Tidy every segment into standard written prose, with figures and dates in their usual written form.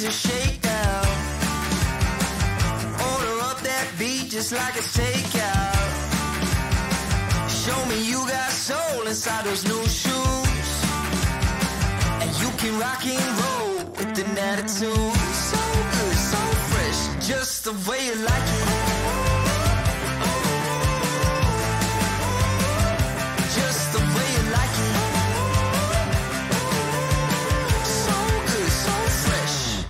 to shake down. Order up that beat just like a takeout. Show me you got soul inside those new shoes, and you can rock and roll with an attitude. So good, so fresh, just the way you like it. Just the way you like it. So good, so fresh.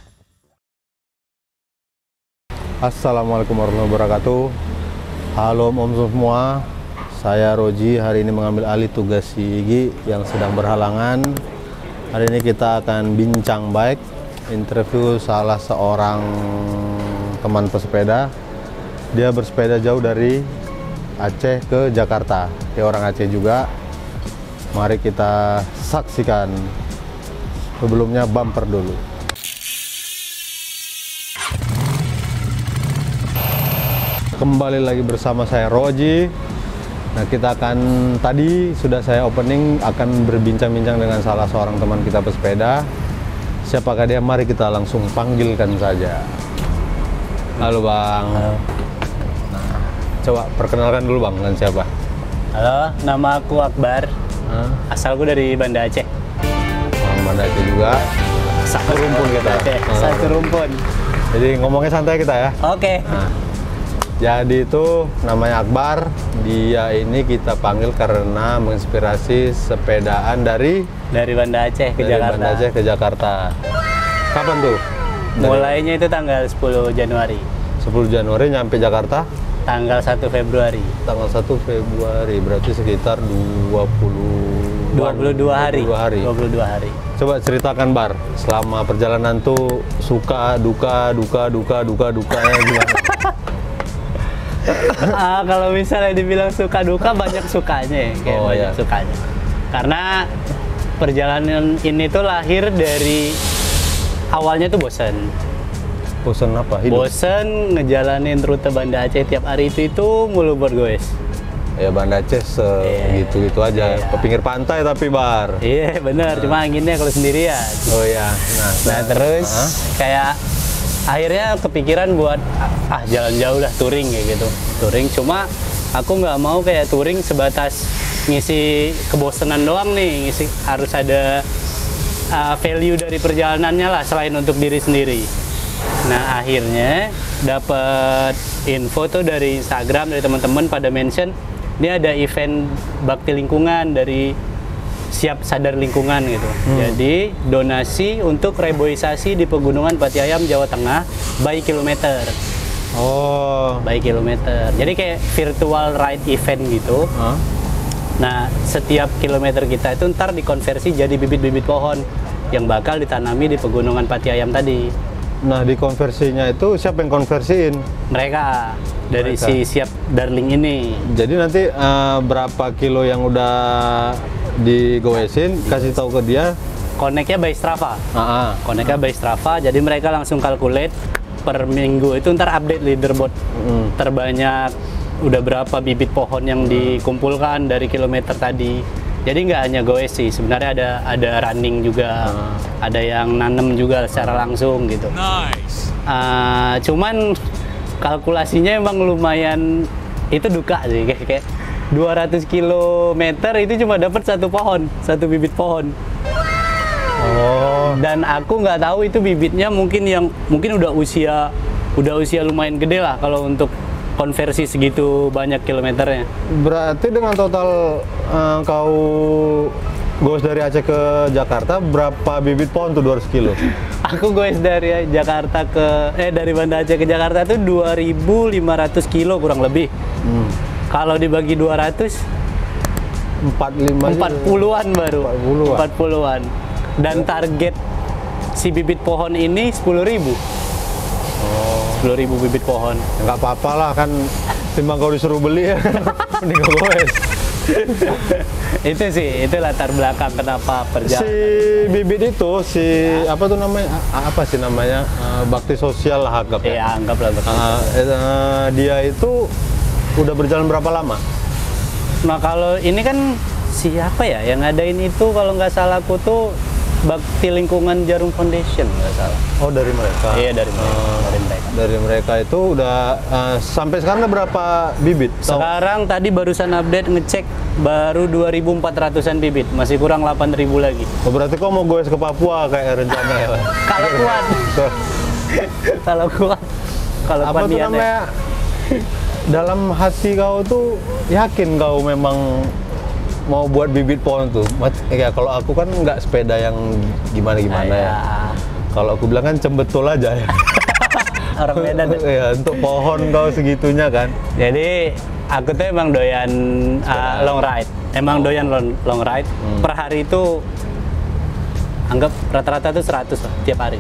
Assalamualaikum warahmatullahi wabarakatuh. Halo om semua, saya Roji. Hari ini mengambil alih tugas si Igi yang sedang berhalangan. Hari ini kita akan bincang bike, interview salah seorang teman pesepeda. Dia bersepeda jauh dari Aceh ke Jakarta. Dia orang Aceh juga. Mari kita saksikan. Sebelumnya bumper dulu. Kembali lagi bersama saya Roji. Nah, kita akan, tadi sudah saya opening, akan berbincang-bincang dengan salah seorang teman kita pesepeda. Siapakah dia? Mari kita langsung panggilkan saja. Halo Bang. Halo. Nah, coba perkenalkan dulu Bang, dengan siapa? Halo, nama aku Akbar. Asalku dari Banda Aceh. Orang Banda Aceh juga. Satu rumpun kita. Aceh, satu rumpun. Jadi ngomongnya santai kita ya. Oke. Nah, jadi itu namanya Akbar. Dia ini kita panggil karena menginspirasi sepedaan dari Banda Aceh ke Jakarta. Banda Aceh ke Jakarta. Kapan tuh? Mulainya itu tanggal 10 Januari. 10 Januari nyampe Jakarta Tanggal 1 Februari. tanggal 1 Februari, berarti sekitar 22 hari. 22 hari. 22 hari. Coba ceritakan Bar, selama perjalanan tuh suka, dukanya gimana? Kalau misalnya dibilang suka duka, banyak sukanya ya, kayak Oh, banyak iya. sukanya. Karena perjalanan ini tuh lahir dari awalnya tuh bosan. Bosan apa? Hidup? Bosan ngejalanin rute Banda Aceh tiap hari itu mulu bergoes. Ya Banda Aceh segitu-gitu aja. Iya. Ke pinggir pantai tapi Bar. Iya bener, cuma anginnya kalau sendirian. Oh iya. Nah terus kayak akhirnya kepikiran buat jalan jauh lah, touring kayak gitu. Touring, cuma aku nggak mau kayak touring sebatas ngisi kebosanan doang nih, harus ada value dari perjalanannya lah selain untuk diri sendiri. Nah akhirnya dapat info tuh dari Instagram, dari teman-teman pada mention ini ada event bakti lingkungan dari Siap Sadar Lingkungan gitu. Jadi donasi untuk reboisasi di Pegunungan Pati Ayam Jawa Tengah by kilometer. Oh. By kilometer. Jadi kayak virtual ride event gitu. Nah, setiap kilometer kita itu ntar dikonversi jadi bibit-bibit pohon yang bakal ditanami di Pegunungan Pati Ayam tadi. Nah, dikonversinya itu siapa yang konversiin? Mereka dari si Siap Darling ini. Jadi nanti berapa kilo yang udah digoesin, kasih tahu ke dia. Connect-nya by Strava. Connect-nya by Ah. Strava, jadi mereka langsung calculate per minggu itu ntar update leaderboard. Terbanyak udah berapa bibit pohon yang dikumpulkan dari kilometer tadi. Jadi nggak hanya goes sih, sebenarnya ada running juga, ada yang nanem juga secara langsung gitu. Nice. Cuman kalkulasinya emang lumayan, itu duka sih, kayak 200 kilometer itu cuma dapat satu pohon, satu bibit pohon. Oh. Dan aku nggak tahu itu bibitnya mungkin udah usia lumayan gede lah kalau untuk konversi segitu banyak kilometernya. Berarti dengan total kau goes dari Aceh ke Jakarta, berapa bibit pohon tuh 200 kilo? Aku goes dari dari Banda Aceh ke Jakarta tuh 2.500 kilo kurang lebih. Kalau dibagi 200 40-an baru. 40-an. Dan target si bibit pohon ini 10.000. 10.000 bibit pohon. Nggak apa-apa lah, kan timbang kau disuruh beli ya. Mending kau goes. Itu latar belakang kenapa perjalanan. Si bibit itu, apa tuh namanya? Apa sih namanya? Bakti sosial lah anggap ya. Iya, anggaplah bakti. Dia itu udah berjalan berapa lama? Nah kalau ini kan siapa ya yang ngadain itu, kalau nggak salah aku tuh Bakti Lingkungan Jarum Foundation nggak salah. Oh, dari mereka. Iya, dari mereka. Dari mereka. Dari mereka itu udah sampai sekarang ada berapa bibit? Sekarang tadi barusan update ngecek baru 2.400-an bibit, masih kurang 8.000 lagi. Oh, berarti kau mau goes ke Papua kayak rencana ya? Kalau kuat. Kalau kuat. Kalau Apa kuat tuh niatnya. namanya? Dalam hati kau tuh yakin kau memang mau buat bibit pohon tuh? Ya kalau aku kan nggak sepeda yang gimana-gimana ya. Kalau aku bilang kan cembetul aja ya. Orang Medan. Ya, untuk pohon kau segitunya kan. Jadi aku tuh emang doyan long ride. Emang doyan long ride. Per hari itu anggap rata-rata tuh 100 lah tiap hari.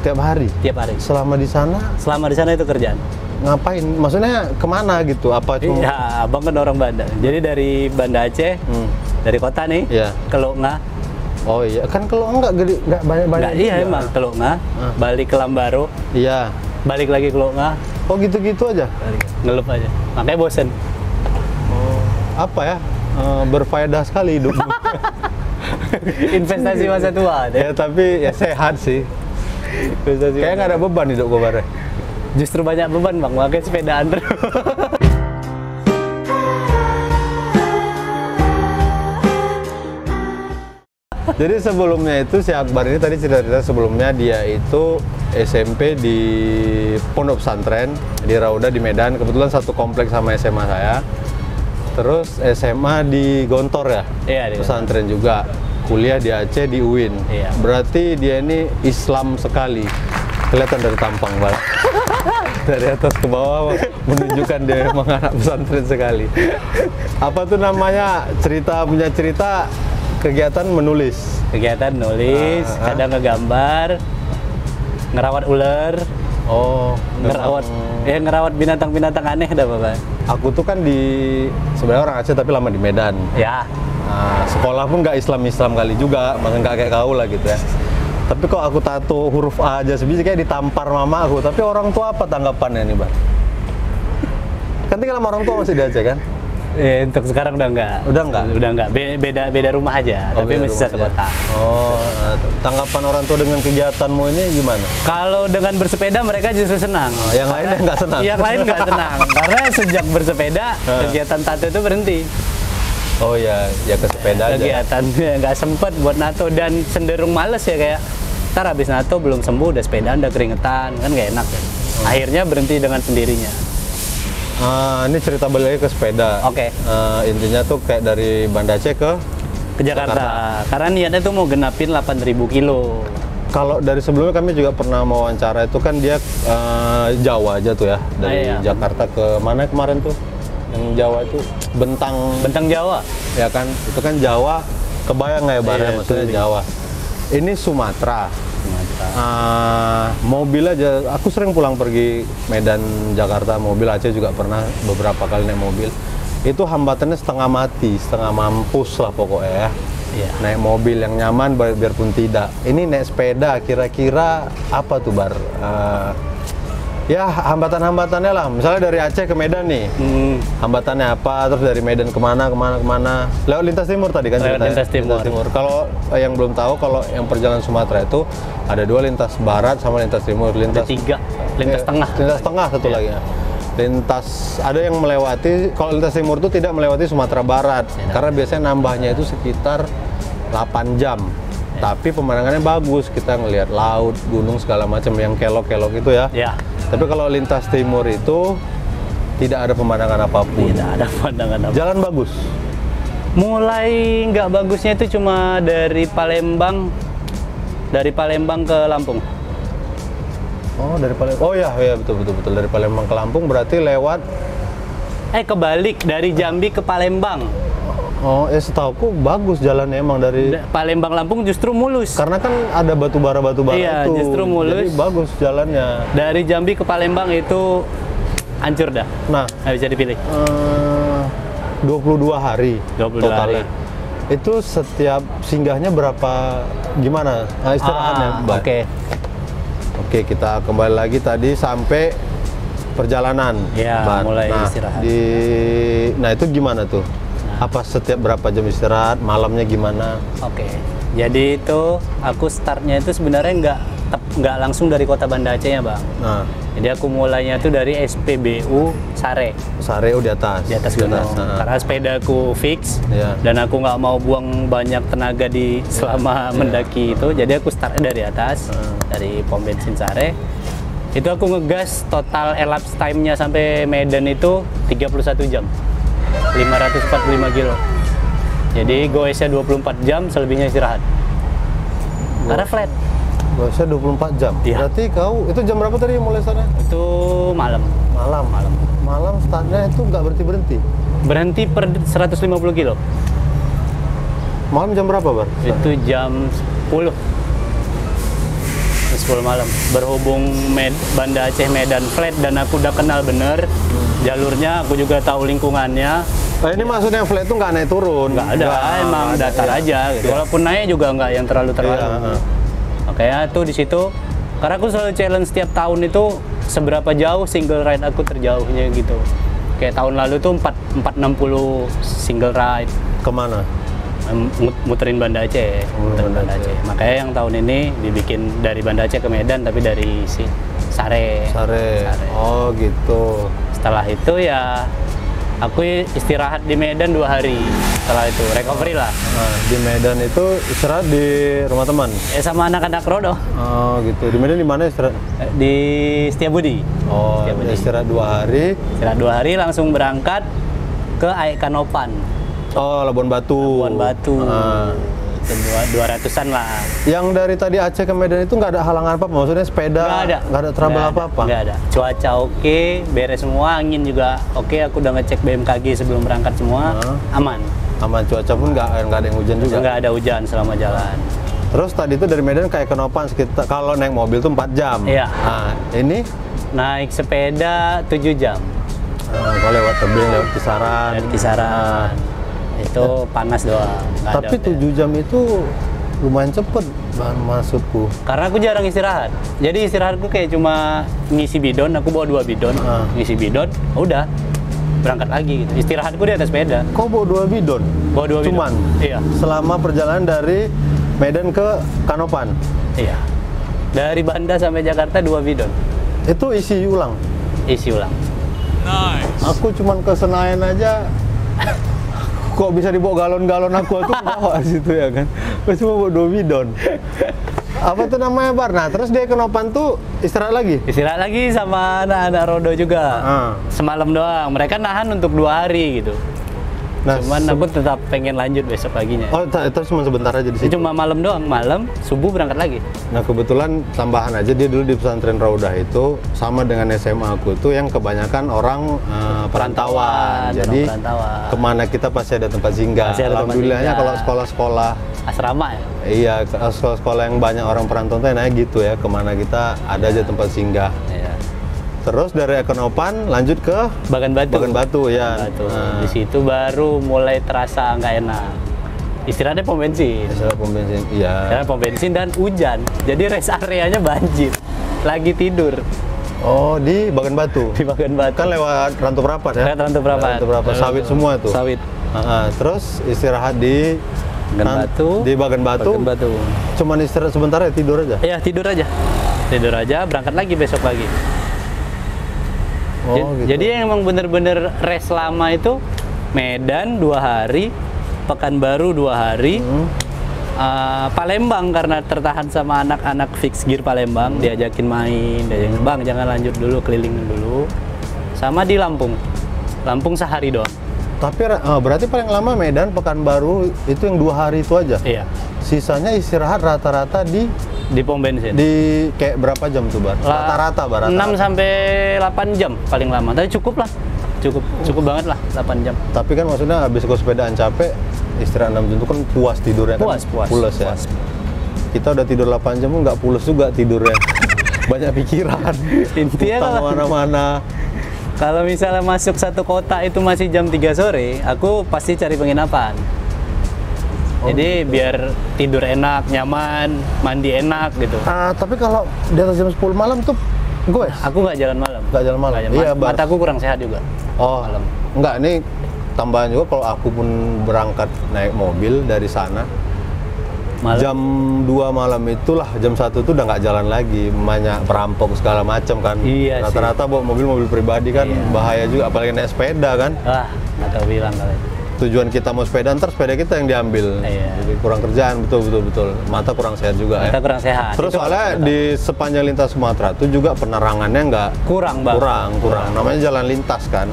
Tiap hari? Tiap hari. Selama di sana Selama di sana itu kerjaan. ngapain? Maksudnya kemana gitu? Apa cuma? Iya, abang kan orang Banda. Jadi dari Banda Aceh, dari kota nih, Iya. ke Loknga. Oh iya, kan kalau enggak gede, enggak banyak-banyak. Iya emang ke Loknga, balik ke Lambaro, Iya. balik lagi ke Loknga, Oh gitu-gitu aja. ngelup aja. Makanya bosen. Oh, apa ya? Berfaedah sekali hidup. Investasi masa tua deh. Ya tapi ya sehat sih. Investasi Kayak nggak ada beban hidup gue bare. Justru banyak beban bang, makanya sepedaan terus. Jadi sebelumnya itu si Akbar ini tadi cerita-cerita sebelumnya dia itu SMP di Pondok Pesantren di Rauda di Medan. Kebetulan satu kompleks sama SMA saya. Terus SMA di Gontor ya, Iya, di pesantren juga. Kuliah di Aceh di UIN. Iya. Berarti dia ini Islam sekali. Kelihatan dari tampang banget. Dari atas ke bawah menunjukkan dia memang anak pesantren sekali. Apa tuh namanya, punya cerita kegiatan menulis. Kegiatan nulis, kadang ngegambar, ngerawat ular, Oh, ngerawat binatang-binatang aneh dah bapak. aku tuh kan sebenarnya orang Aceh tapi lama di Medan. Ya, Nah, sekolah pun nggak Islam kali juga, makanya nggak kayak kau lah gitu ya. Tapi kok aku tato huruf A aja sebiji kayak ditampar mama aku. Tapi orang tua apa tanggapannya nih, Bang? Kan tinggal sama orang tua masih di Aceh kan? untuk sekarang udah enggak. Udah enggak? Udah enggak. Beda rumah aja, Oh, tapi beda masih rumah satu aja. kota. Oh, tanggapan orang tua dengan kegiatanmu ini gimana? Kalau dengan bersepeda mereka justru senang. Yang lainnya nggak senang? Yang lain nggak senang. Karena sejak bersepeda, kegiatan tato itu berhenti. Oh ya, ya ke sepeda aja. Kegiatannya nggak sempet buat nato dan cenderung males ya kayak ntar habis nato belum sembuh udah sepedaan udah keringetan kan nggak enak ya. Akhirnya berhenti dengan sendirinya. Ini cerita balik lagi ke sepeda. Oke. Intinya tuh kayak dari Banda Aceh ke Jakarta. Karena niatnya tuh mau genapin 8.000 kilo. kalau dari sebelumnya kami juga pernah mewawancara itu kan dia Jawa aja tuh ya dari Iya. Jakarta ke mana kemarin tuh yang Jawa itu Bentang Jawa. ya kan itu kan Jawa kebayang nggak ya Bare Iya, maksudnya betul. Jawa ini Sumatera. Mobil aja aku sering pulang pergi Medan Jakarta mobil Aceh juga pernah beberapa kali naik mobil itu hambatannya setengah mati setengah mampus lah pokoknya ya. Iya. Naik mobil yang nyaman biarpun tidak. Ini naik sepeda kira-kira apa tuh Bar? Ya hambatan-hambatannya lah. Misalnya dari Aceh ke Medan nih, hambatannya apa? Terus dari Medan kemana? Lewat lintas timur tadi kan Lewat ceritanya? lintas timur. Kalau yang belum tahu, kalau yang perjalanan Sumatera itu ada 2 lintas barat sama lintas timur. Ada 3, lintas tengah. Lintas tengah satu lagi ya. Lintas ada yang melewati, kalau lintas timur itu tidak melewati Sumatera Barat karena biasanya nambahnya itu sekitar 8 jam. Tapi pemandangannya bagus, kita ngelihat laut, gunung segala macam yang kelok-kelok itu ya. Ya. Tapi kalau lintas timur itu tidak ada pemandangan apapun. Tidak ada pandangan apa. Jalan bagus. Mulai nggak bagusnya itu cuma dari Palembang ke Lampung. Oh, dari Palembang. Oh ya, betul dari Palembang ke Lampung berarti lewat. Kebalik dari Jambi ke Palembang. Oh, setauku bagus jalannya emang dari. Palembang Lampung justru mulus. Karena kan ada batu bara Iya, itu. justru mulus. Jadi bagus jalannya. Dari Jambi ke Palembang itu hancur dah. Nah, Nggak bisa dipilih. 22 hari 22 totalnya. hari. Itu setiap singgahnya berapa gimana? Istirahatnya, Mbak? Oke, kita kembali lagi tadi sampai perjalanan. Ya, Mbak. mulai istirahat. Nah, itu gimana tuh? Apa setiap berapa jam istirahat? Malamnya gimana? Oke. Jadi itu aku startnya itu sebenarnya nggak langsung dari kota Banda Acehnya, Bang. Nah, Jadi aku mulainya tuh dari SPBU Sare. Sare di atas. Di atas gunung. Nah. Karena sepedaku fix Iya. dan aku nggak mau buang banyak tenaga di selama mendaki itu, jadi aku startnya dari atas, dari pom bensin Sare. Itu aku ngegas, total elapsed time-nya sampai Medan itu 31 jam, 545 kilo. Jadi goesnya 24 jam, selebihnya istirahat. Karena flat. Biasanya 24 jam. Iya. Berarti kau itu jam berapa tadi mulai sana? Itu malam. Malam startnya itu nggak berhenti. Berhenti per 150 kilo. Malam jam berapa, Bar? Itu jam 10. 10 malam. Berhubung Banda Aceh Medan flat dan aku udah kenal bener jalurnya, aku juga tahu lingkungannya. Nah, ini maksudnya flat itu nggak naik turun? Nggak ada, emang ada, datar iya. aja gitu. Walaupun naik juga nggak yang terlalu. Iya. Makanya tuh di situ, karena aku selalu challenge setiap tahun itu seberapa jauh single ride aku terjauhnya gitu. Kayak tahun lalu tuh 460 single ride. Kemana? Muterin Banda Aceh. Muterin Banda Aceh. Makanya yang tahun ini dibikin dari Banda Aceh ke Medan, tapi dari Sare. Oh gitu. Setelah itu ya aku istirahat di Medan 2 hari. Setelah itu recovery lah. Nah, di Medan itu istirahat di rumah teman? Sama anak-anak Rodo. Oh gitu. Di Medan di mana istirahat? Di Setiabudi. Oh, Setiabudi. istirahat 2 hari. Istirahat 2 hari langsung berangkat ke Kanopan. Oh, Labuan Batu. Labuan Batu. Ah. Itu 200-an lah. Yang dari tadi Aceh ke Medan itu nggak ada halangan apa? Maksudnya sepeda? Nggak ada trouble apa-apa? Nggak ada. Cuaca oke, beres semua, angin juga oke. Aku udah ngecek BMKG sebelum berangkat semua, aman. Aman, cuaca pun nggak ada yang hujan juga? Nggak ada hujan selama jalan. Terus tadi itu dari Medan kayak Kanopan sekitar, kalau naik mobil tuh 4 jam? Iya. Nah, ini? Naik sepeda 7 jam. Kalau lewat tebing, lewat kisaran? Dari kisaran. Itu panas doang. Nggak Tapi ada 7 jam itu lumayan cepet, maksudku. karena aku jarang istirahat. Jadi istirahatku kayak cuma ngisi bidon, aku bawa 2 bidon. Ngisi bidon, udah berangkat lagi gitu. Istirahatku di atas sepeda. Kau bawa 2 bidon? Bawa 2 bidon. Cuman? Iya. Selama perjalanan dari Medan ke Kanopan? Iya. Dari Banda sampai Jakarta 2 bidon. Itu isi ulang? Isi ulang. Aku cuman ke Senayan aja kok bisa dibawa galon-galon aku tuh bawa di situ ya kan. Aku cuma bawa 2 bidon. Apa tuh namanya, Bar? Nah, terus dia ke Nopan tuh istirahat lagi? Istirahat lagi sama anak-anak Rodo juga. Semalam doang. Mereka nahan untuk 2 hari gitu. Nah, Cuman aku tetap pengen lanjut besok paginya. Oh, terus cuma sebentar aja di situ? Cuma malam doang. Malam, subuh berangkat lagi. Nah, kebetulan tambahan aja, dia dulu di pesantren Raudah itu sama dengan SMA aku itu yang kebanyakan orang perantauan. Jadi perantauan. kemana kita pasti ada tempat singgah. Pasti ada tempat Alhamdulillahnya singgah. kalau sekolah-sekolah, Asrama ya? iya, sekolah-sekolah yang banyak orang perantauan tuh enaknya gitu ya, kemana kita ada aja tempat singgah. Iya. Terus dari Kanopan lanjut ke Bagan Batu. Bagan Batu ya. Batu. Di situ baru mulai terasa nggak enak. Istirahatnya pom bensin. Istirahat pom bensin, iya. Karena pom bensin dan hujan. Jadi rest areanya banjir. Lagi tidur Oh, di Bagan Batu. di Bagan Batu. Kan lewat Rantu Prapat ya? Lewat Rantu Prapat. Rantu Prapat. Sawit semua tuh. Sawit. Terus istirahat di Bagan Batu. Di Bagan Batu. Bagan Batu. Cuman istirahat sebentar ya, tidur aja. Iya, tidur aja. Tidur aja, berangkat lagi besok pagi. Oh, gitu. Jadi emang bener-bener rest lama itu Medan 2 hari, Pekanbaru 2 hari, Palembang karena tertahan sama anak-anak fix gear Palembang, diajakin main, diajakin bang jangan lanjut dulu, keliling dulu. Sama di Lampung sehari doang. Tapi berarti paling lama Medan, Pekanbaru itu yang 2 hari itu aja? Iya. Sisanya istirahat rata-rata di Di pom bensin. kayak berapa jam tuh, Bar? Rata-rata, Bar? 6 sampai 8 jam paling lama. Tapi cukup lah. Cukup banget lah 8 jam. Tapi kan maksudnya habis kau sepedaan capek, istirahat 6 jam itu kan puas tidurnya kan? Pulas ya? Kita udah tidur 8 jam nggak pulas juga tidurnya. Banyak pikiran. Intinya Utang kalau mana-mana. Kalau misalnya masuk satu kota itu masih jam 3 sore, aku pasti cari penginapan. Jadi biar tidur enak, nyaman, mandi enak gitu. Tapi kalau di atas jam 10 malam tuh gue Aku nggak jalan malam. nggak jalan malam. Iya, Bar. Mataku kurang sehat juga. Oh, malam. Enggak, ini tambahan juga kalau aku pun berangkat naik mobil dari sana, Malam. Jam 2 malam itulah, jam 1 itu udah nggak jalan lagi, banyak perampok segala macam kan. Iya sih. Rata-rata bawa mobil pribadi kan, Iya. bahaya juga, apalagi naik sepeda kan. Wah, nggak tahu bilang kali. Tujuan kita mau sepeda, ntar sepeda kita yang diambil. Iya. Jadi kurang kerjaan, betul. Mata kurang sehat juga Kita ya. kurang sehat. Terus Itu soalnya di sepanjang lintas Sumatera itu juga penerangannya nggak kurang, Bang. kurang. Namanya jalan lintas kan.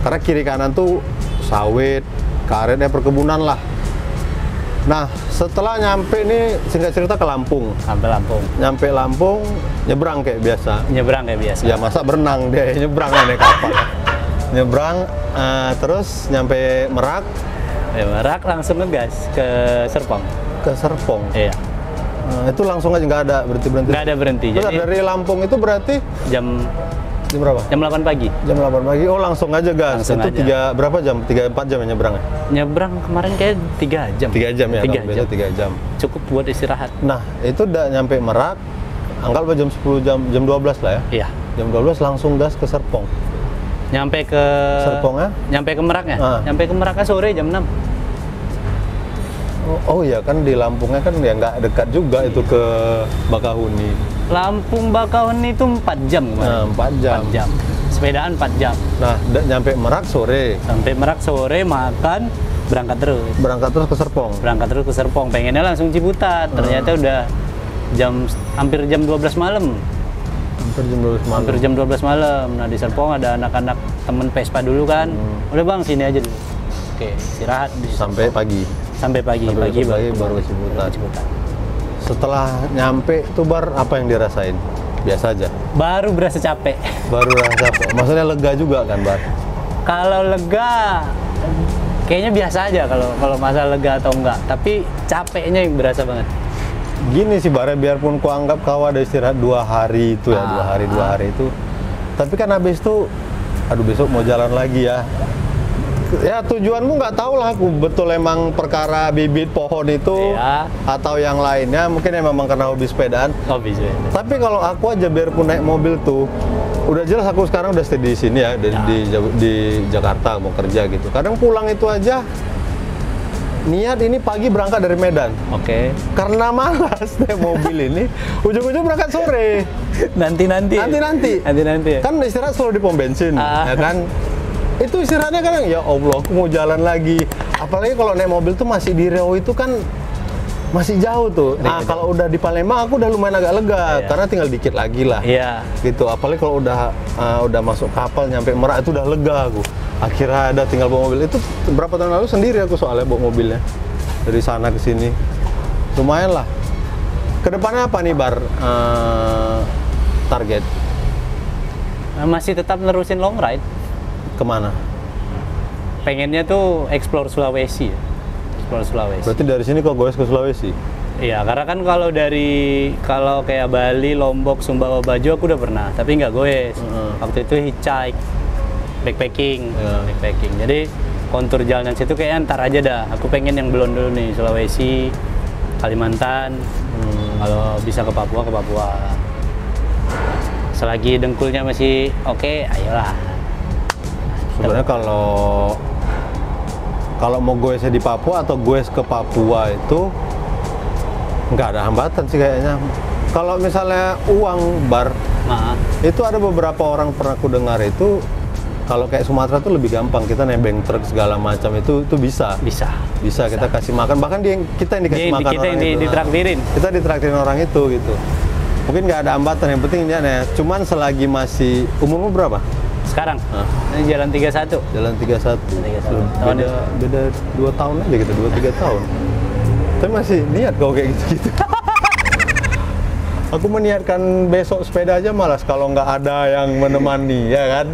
Karena kiri kanan tuh sawit, karet, perkebunan lah. Nah, setelah nyampe nih, singkat cerita ke Lampung. Sampai Lampung. Nyampe Lampung, nyebrang kayak biasa. Nyebrang kayak biasa. Ya masa berenang dia, nyebrang lah naik kapal. Nyebrang, terus nyampe Merak, Ya, Merak langsung ngegas ke Serpong. ke Serpong. Iya. Itu langsung aja nggak ada berhenti. Nggak ada berhenti. Bentar, Jadi dari Lampung itu berarti jam berapa? jam 8 pagi. Jam 8 pagi. Oh, langsung aja gas. Langsung itu aja. berapa jam? 3-4 jam ya nyebrang ya? Nyebrang kemarin kayak 3 jam. 3 jam ya, 3 kalau biasa jam. 3 jam. Cukup buat istirahat. Nah, itu udah nyampe Merak, anggap jam 10 jam 12 lah ya. Iya. Jam 12 langsung gas ke Serpong. Nyampe ke Serpongnya? Nyampe ke Meraknya? Ah. Nyampe ke Meraknya sore jam 6. Oh iya kan di Lampungnya kan ya nggak dekat juga itu ke Bakahuni. Lampung Bakauheni itu 4 jam Nah, kemarin. 4 jam. 4 jam. Sepedaan 4 jam. Nah, nyampe Merak sore, Sampai Merak sore makan, berangkat terus. berangkat terus ke Serpong. Berangkat terus ke Serpong. Pengennya langsung Ciputat. Ternyata udah hampir jam 12 malam. Hampir jam 12 malam. Hampir jam 12 malam. Nah, di Serpong ada anak-anak temen Vespa dulu kan. Udah Bang, sini aja dulu. Oke, istirahat di Sampai pagi. sampai pagi. Sampai Pagi besok pagi baru ke Ciputat. Setelah nyampe tuh Bar, apa yang dirasain? Biasa aja. Baru berasa capek. Baru rasa apa? Maksudnya lega juga kan, Bar? Kalau lega kayaknya biasa aja kalau masalah lega atau enggak, tapi capeknya yang berasa banget. Gini sih Bar, biarpun ku anggap kau ada istirahat 2 hari itu ya, 2 hari itu. Tapi kan habis itu, aduh besok mau jalan lagi ya. Ya tujuanmu nggak tahu lah aku betul emang perkara bibit pohon itu Iya. atau yang lainnya, mungkin memang karena hobi sepedaan. Oh bisa. Tapi kalau aku aja biarpun naik mobil tuh, udah jelas aku sekarang udah stay di sini ya, di Jakarta mau kerja gitu. Kadang pulang itu aja niat ini pagi berangkat dari Medan. Oke. Karena malas naik mobil ini, ujung-ujung berangkat sore. Nanti. Kan istirahat selalu di pom bensin, Ah. ya kan? Itu istirahatnya kadang, ya Allah, aku mau jalan lagi. Apalagi kalau naik mobil tuh masih di Riau itu kan masih jauh tuh. Nah, kalau udah di Palembang aku udah lumayan agak lega, Iya. karena tinggal dikit lagi lah. Iya. Gitu. Apalagi kalau udah masuk kapal nyampe Merak itu udah lega aku. Akhirnya ada tinggal bawa mobil. Itu berapa tahun lalu sendiri aku soalnya bawa mobilnya dari sana ke sini. Lumayan lah. Kedepannya apa nih Bar? Target Masih tetap nerusin long ride. kemana? Pengennya tuh explore Sulawesi ya. Explore Sulawesi. Berarti dari sini kok goes ke Sulawesi? Iya, karena kan kalau kayak Bali, Lombok, Sumbawa, Bajo aku udah pernah, tapi nggak goes. Waktu itu hitchhike, backpacking. Jadi kontur jalanan situ kayak ntar aja dah. Aku pengen yang belum dulu nih, Sulawesi, Kalimantan. Kalau bisa ke Papua. Selagi dengkulnya masih oke, ayolah. Sebenarnya kalau mau goesnya di Papua atau goes ke Papua itu nggak ada hambatan sih kayaknya. Kalau misalnya uang Bar, Nah, itu ada beberapa orang pernah aku dengar itu kalau kayak Sumatera tuh lebih gampang, kita nebeng truk segala macam itu bisa kita kasih makan, bahkan kita yang dikasih makan kita orang yang itu. ditraktirin. Kita ditraktirin orang itu gitu. Mungkin nggak ada hambatan, yang penting ini aneh. Cuman selagi masih umurmu berapa? Sekarang ini jalan 31. Jalan 31. Beda 2 tahun aja gitu, 2-3 tahun. Tapi masih niat kau kayak gitu-gitu. Aku meniatkan besok sepeda aja malas kalau nggak ada yang menemani, ya kan?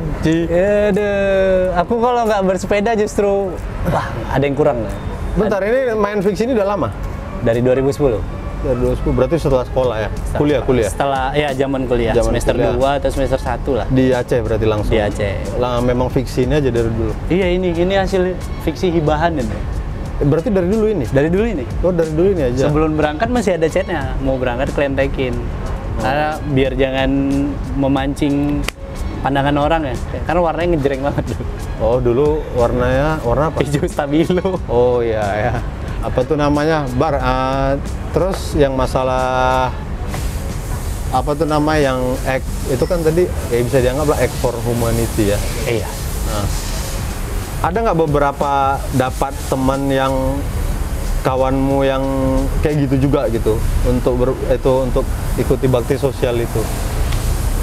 Aku kalau nggak bersepeda justru ada yang kurang. Bentar, ini main fix ini udah lama? Dari 2010. Dari 2010, berarti setelah sekolah ya? Kuliah? Setelah, ya zaman kuliah, Zaman semester kuliah. 2 atau semester 1 lah. Di Aceh berarti langsung? Di Aceh. Lah, memang fiksi ini aja dari dulu? Iya ini hasil fiksi hibahan ini. Berarti dari dulu ini? Dari dulu ini. Oh, dari dulu ini aja? Sebelum berangkat masih ada chatnya, mau berangkat klentekin. Karena biar jangan memancing pandangan orang ya, karena warnanya ngejreng banget dulu. Oh, dulu warna apa? Hijau stabilo. Oh iya ya. apa tuh namanya bar, terus yang masalah apa tuh nama yang act itu kan tadi ya bisa dianggap lah act for humanity ya. Iya. Nah, ada nggak beberapa dapat teman yang kawanmu yang kayak gitu juga gitu untuk untuk ikuti bakti sosial itu?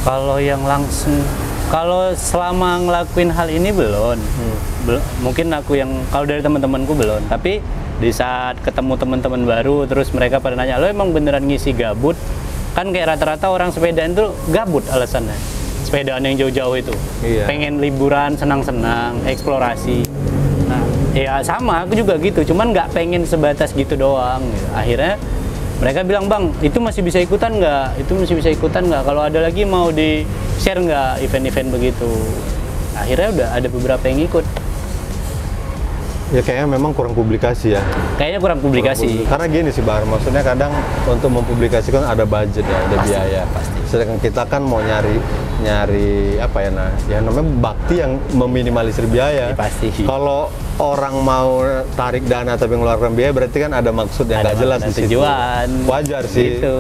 Kalau yang langsung, kalau selama ngelakuin hal ini belum. Mungkin aku yang kalau dari teman-temanku belum. Tapi di saat ketemu teman-teman baru, terus mereka pada nanya, lo emang beneran ngisi gabut? Kan kayak rata-rata orang sepedaan itu gabut alasannya. Sepedaan yang jauh-jauh itu. Iya. Pengen liburan, senang-senang, eksplorasi. Nah, ya sama, aku juga gitu. Cuman nggak pengen sebatas gitu doang. Gitu. Akhirnya mereka bilang, bang, itu masih bisa ikutan nggak? Itu masih bisa ikutan nggak? Kalau ada lagi mau di-share nggak event-event begitu? Akhirnya udah ada beberapa yang ikut. Ya kayaknya memang kurang publikasi ya. Kayaknya kurang publikasi. Karena gini sih Bar, maksudnya kadang untuk mempublikasikan ada budget ya, ada biaya. Pasti. Sedangkan kita kan mau nyari apa ya, nah, ya namanya bakti yang meminimalisir biaya. Pasti. Kalau orang mau tarik dana tapi mengeluarkan biaya, berarti kan ada maksud yang nggak jelas di situ. Tujuan. Wajar sih. Gitu.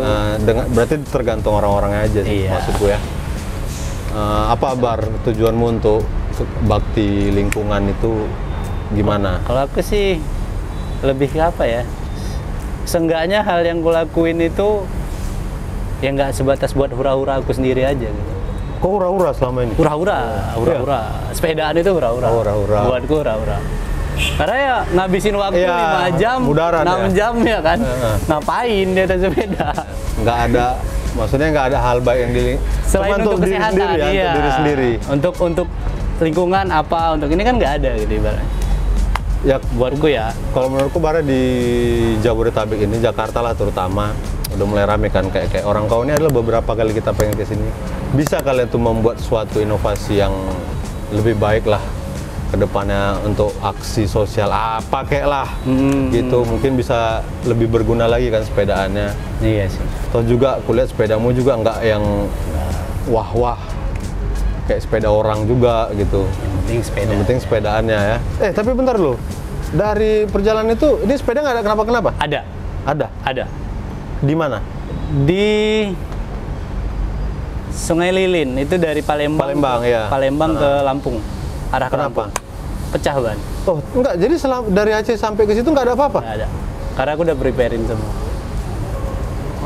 Berarti tergantung orang-orangnya aja sih, Iya. maksudku ya. Apa Bar tujuanmu untuk bakti lingkungan itu gimana? Kalau aku sih lebih ke apa ya? Seenggaknya hal yang kulakuin itu ya nggak sebatas buat hura-hura aku sendiri aja gitu. Kok hura-hura selama ini? Hura-hura. Sepedaan itu hura-hura. Hura-hura. Buatku hura-hura. Karena ya ngabisin waktu 5 jam, mudaran 6 jam ya kan. Ngapain di atas sepeda? Nggak ada, maksudnya nggak ada hal baik yang Selain cuma untuk diri kesehatan, sendiri, ya, iya. untuk diri sendiri. Untuk lingkungan apa, untuk ini kan nggak ada gitu ibaratnya. Ya Buatku ya. kalau menurutku Bara di Jabodetabek ini, Jakarta lah terutama, udah mulai rame kan, kayak orang kau ini adalah beberapa kali kita pengen ke sini. Bisa kalian tuh membuat suatu inovasi yang lebih baik lah ke depannya untuk aksi sosial apa kayak lah gitu, mungkin bisa lebih berguna lagi kan sepedaannya. Iya sih. Atau juga kulihat sepedamu juga nggak yang wah-wah kayak sepeda orang juga gitu. Yang penting sepeda. Yang penting sepedaannya ya. Tapi bentar loh, dari perjalanan itu ini sepeda nggak ada kenapa-kenapa? Ada. Ada. Di mana? Di Sungai Lilin, itu dari Palembang ya. Palembang ke Lampung, arah ke Kenapa? Lampung. Pecah ban. Oh enggak, jadi dari Aceh sampai ke situ nggak ada apa-apa? Nggak ada, karena aku udah preparein semua.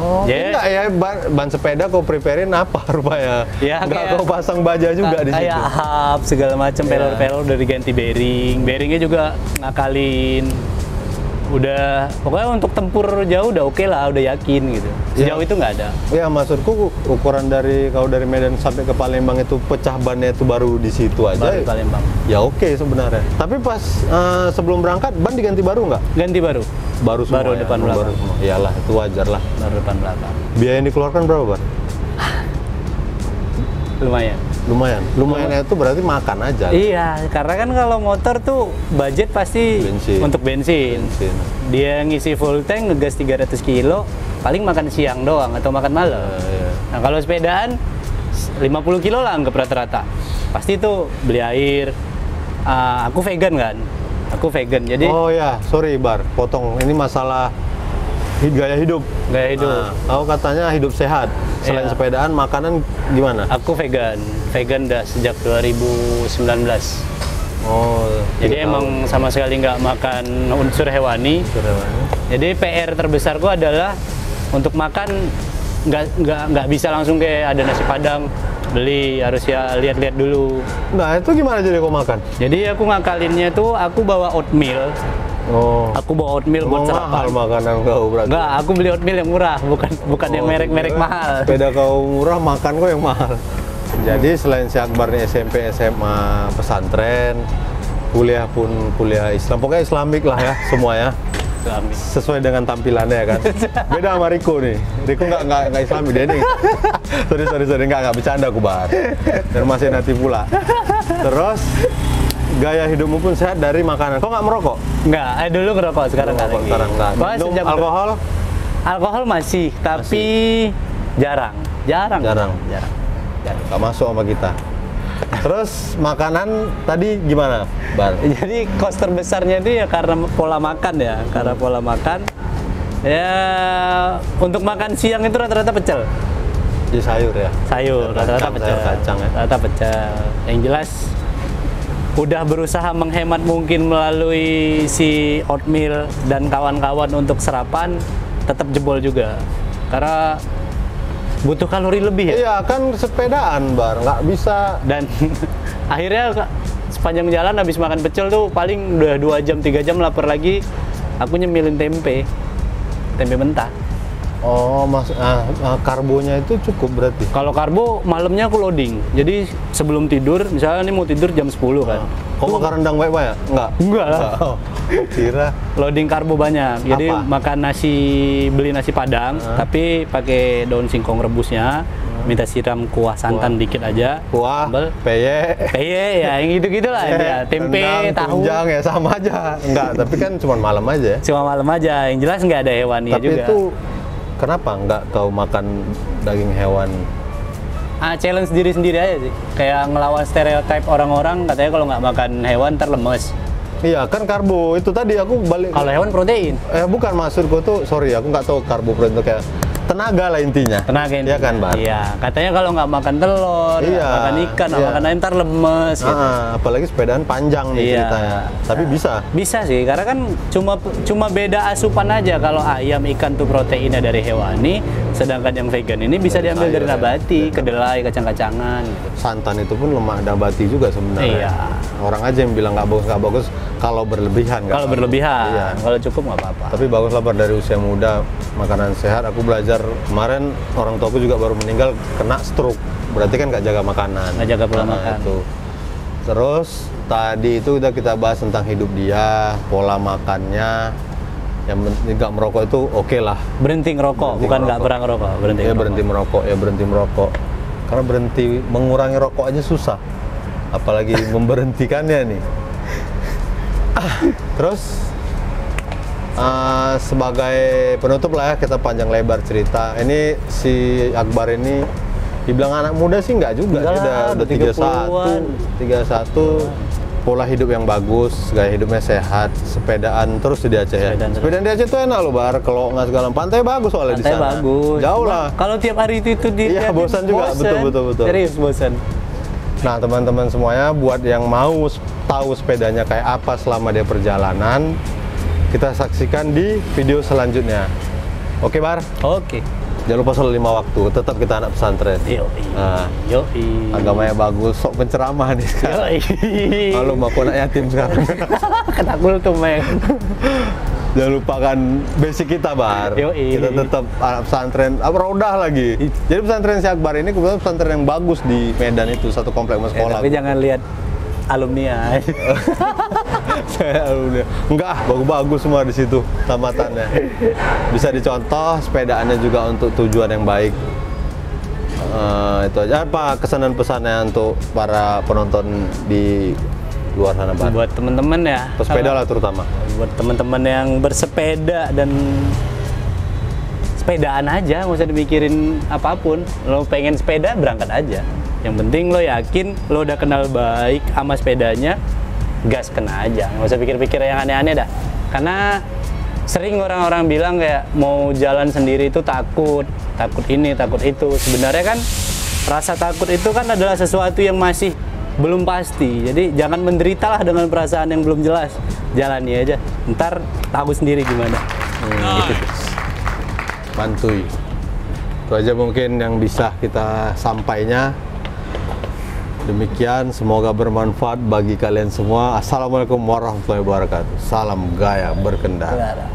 Oh, enggak ya, ban sepeda kau preparein apa rupanya? Ya, enggak kau pasang baja juga di situ? Kayak hub, segala macam, pelor-pelor udah diganti bearing. Bearingnya juga ngakalin. Udah, pokoknya untuk tempur jauh udah oke lah, udah yakin gitu. Sejauh itu nggak ada. Ya maksudku ukuran kalau dari Medan sampai ke Palembang itu pecah bannya itu baru di situ aja. Baru Palembang. Ya oke sebenarnya. Tapi pas sebelum berangkat ban diganti baru nggak? Ganti baru. Baru semua. Baru depan belakang. Baru semua. Iyalah itu wajar lah. Baru depan belakang. Biaya yang dikeluarkan berapa Bar? Lumayan. Lumayan itu berarti makan aja. Iya, karena kan kalau motor tuh budget pasti untuk bensin. Dia ngisi full tank ngegas 300 kilo, paling makan siang doang atau makan malam. Nah kalau sepedaan 50 kilo lah anggap rata-rata. Pasti tuh beli air. Aku vegan kan. Aku vegan. Jadi Oh ya, sorry Bar, potong. Ini masalah gaya hidup. Gaya hidup. Aku katanya hidup sehat. Selain Iya. sepedaan, makanan gimana? Aku vegan. Vegan udah sejak 2019. Oh, Jadi emang sama sekali nggak makan unsur hewani. Jadi PR terbesarku adalah untuk makan nggak bisa langsung kayak ada nasi padang beli, harus ya lihat-lihat dulu. Nah itu gimana jadi kau makan? Jadi aku ngakalinnya tuh aku bawa oatmeal. Oh, Aku bawa oatmeal buat sarapan. mahal makanan kau berarti? Enggak, aku beli oatmeal yang murah, bukan yang merek-merek mahal. Sepeda kau murah, makan kau yang mahal. Jadi selain si Akbar nih SMP, SMA, pesantren, kuliah pun kuliah Islam, pokoknya Islamik lah ya semua ya. Islami. Sesuai dengan tampilannya ya kan. Beda sama Riko nih. Riko nggak Islami dia nih. sorry nggak bercanda aku Bar. Dan masih nanti pula. Terus gaya hidupmu pun sehat dari makanan. Kok nggak merokok? Enggak, dulu ngerokok, sekarang nggak lagi. Sekarang nggak. Pokoknya Minum sejak alkohol? Alkohol masih, tapi jarang. Jarang. Jarang. Nggak masuk sama kita. Terus makanan tadi gimana, Bar? Jadi cost terbesarnya itu ya karena pola makan ya, karena pola makan. Ya untuk makan siang itu rata-rata pecel. Di sayur ya? Sayur, rata-rata pecel. sayur kacang ya? Rata-rata pecel. Yang jelas udah berusaha menghemat mungkin melalui si oatmeal dan kawan-kawan untuk sarapan, tetap jebol juga. Karena butuh kalori lebih ya. Iya, kan sepedaan, Bar. Nggak bisa. Dan akhirnya sepanjang jalan habis makan pecel tuh paling udah 2 jam, 3 jam lapar lagi, aku nyemilin tempe mentah. Oh, karbonya itu cukup berarti? Kalau karbo malamnya aku loading. Jadi sebelum tidur, misalnya ini mau tidur jam 10 kan. Kok makan rendang baik-baik ya? Enggak lah. Oh, kira. Loading karbo banyak. Jadi Apa? makan beli nasi Padang, tapi pakai daun singkong rebusnya. Minta siram kuah santan dikit aja. Kuah, sambal, peye, ya yang gitu-gitulah ya. Tempe, rendang, tahu. tunjang ya sama aja. Enggak, tapi kan cuma malam aja. Cuma malam aja. Yang jelas nggak ada hewannya Tapi juga. itu kenapa nggak kau makan daging hewan? Challenge diri sendiri aja sih. Kayak ngelawan stereotip orang-orang katanya kalau nggak makan hewan ntar lemes. Iya, kan karbo. Itu tadi aku balik. Kalau hewan protein. Bukan, maksudku tuh, sorry, aku nggak tahu karbo protein itu kayak tenaga lah intinya. Tenaga intinya. Iya kan, Bar? Iya, katanya kalau nggak makan telur, Iya, nggak makan ikan, nggak iya. makan ayam ntar lemes gitu. Apalagi sepedaan panjang nih Iya. ceritanya. Tapi bisa. Bisa sih, karena kan cuma beda asupan aja. Kalau ayam ikan tuh proteinnya dari hewani, sedangkan yang vegan ini bisa diambil dari sayur, nabati, kedelai, kacang-kacangan gitu. Santan itu pun lemak nabati juga sebenarnya. Iya. Orang aja yang bilang nggak bagus kalau berlebihan. nggak Kalau bagus. berlebihan, Iya. kalau cukup nggak apa-apa. Tapi bagus lah, Bar, dari usia muda makanan sehat. Aku belajar kemarin, orang tuaku juga baru meninggal kena stroke. Berarti kan nggak jaga makanan. Nggak jaga pola makan. Itu. Terus tadi itu udah kita bahas tentang hidup dia, pola makannya. Yang penting nggak merokok itu oke lah. Berhenti ngerokok, Berhenti bukan nggak ngerokok. pernah ngerokok. Berhenti Ya ngerokok. berhenti merokok. Karena berhenti mengurangi rokok aja susah. Apalagi memberhentikannya nih. Terus sebagai penutup lah ya, kita panjang lebar cerita. Ini si Akbar ini dibilang anak muda sih nggak juga. Enggak Dia lah, udah 30-an. 31. Pola hidup yang bagus, gaya hidupnya sehat, sepedaan terus di Aceh ya. Sepedaan terus. Sepedaan di Aceh tuh enak loh, Bar. Kalau nggak segala pantai bagus soalnya di Pantai sana. bagus. Jauh Cuma lah. Kalau tiap hari itu Iya, bosan juga. Betul. Serius bosan. Nah, teman-teman semuanya, buat yang mau tahu sepedanya kayak apa selama dia perjalanan, kita saksikan di video selanjutnya. Oke, Bar? Oke. Jangan lupa sholat 5 waktu, tetap kita anak pesantren. Yoi. Nah, Yoi. agamanya bagus, sok penceramah nih sekarang. Yoi. Malu aku anak yatim sekarang. Kena kultum, Meng. Jangan lupakan basic kita, Bar. Yoi. Kita tetap anak pesantren, rodah lagi. Jadi pesantren si Akbar ini kebetulan pesantren yang bagus di Medan itu, satu komplek sama sekolah. Tapi jangan lihat alumni. Enggak, bagus-bagus semua di situ tamatannya. Bisa dicontoh, sepedaannya juga untuk tujuan yang baik. Itu aja. Apa kesan dan pesannya untuk para penonton di luar sana, Bar? Buat teman-teman ya. Pesepeda lah terutama. Buat teman-teman yang bersepeda dan sepedaan aja, nggak usah dimikirin apapun. Lo pengen sepeda, berangkat aja. Yang penting lo yakin lo udah kenal baik sama sepedanya, gas kena aja. Nggak usah pikir-pikir yang aneh-aneh dah. Karena sering orang-orang bilang kayak mau jalan sendiri itu takut ini, takut itu. Sebenarnya kan rasa takut itu kan adalah sesuatu yang masih belum pasti. Jadi jangan menderitalah dengan perasaan yang belum jelas. Jalani aja. Ntar tahu sendiri gimana. Gitu. Mantui. Itu aja mungkin yang bisa kita sampainya. Demikian, semoga bermanfaat bagi kalian semua. Assalamualaikum warahmatullahi wabarakatuh. Salam gaya berkendara.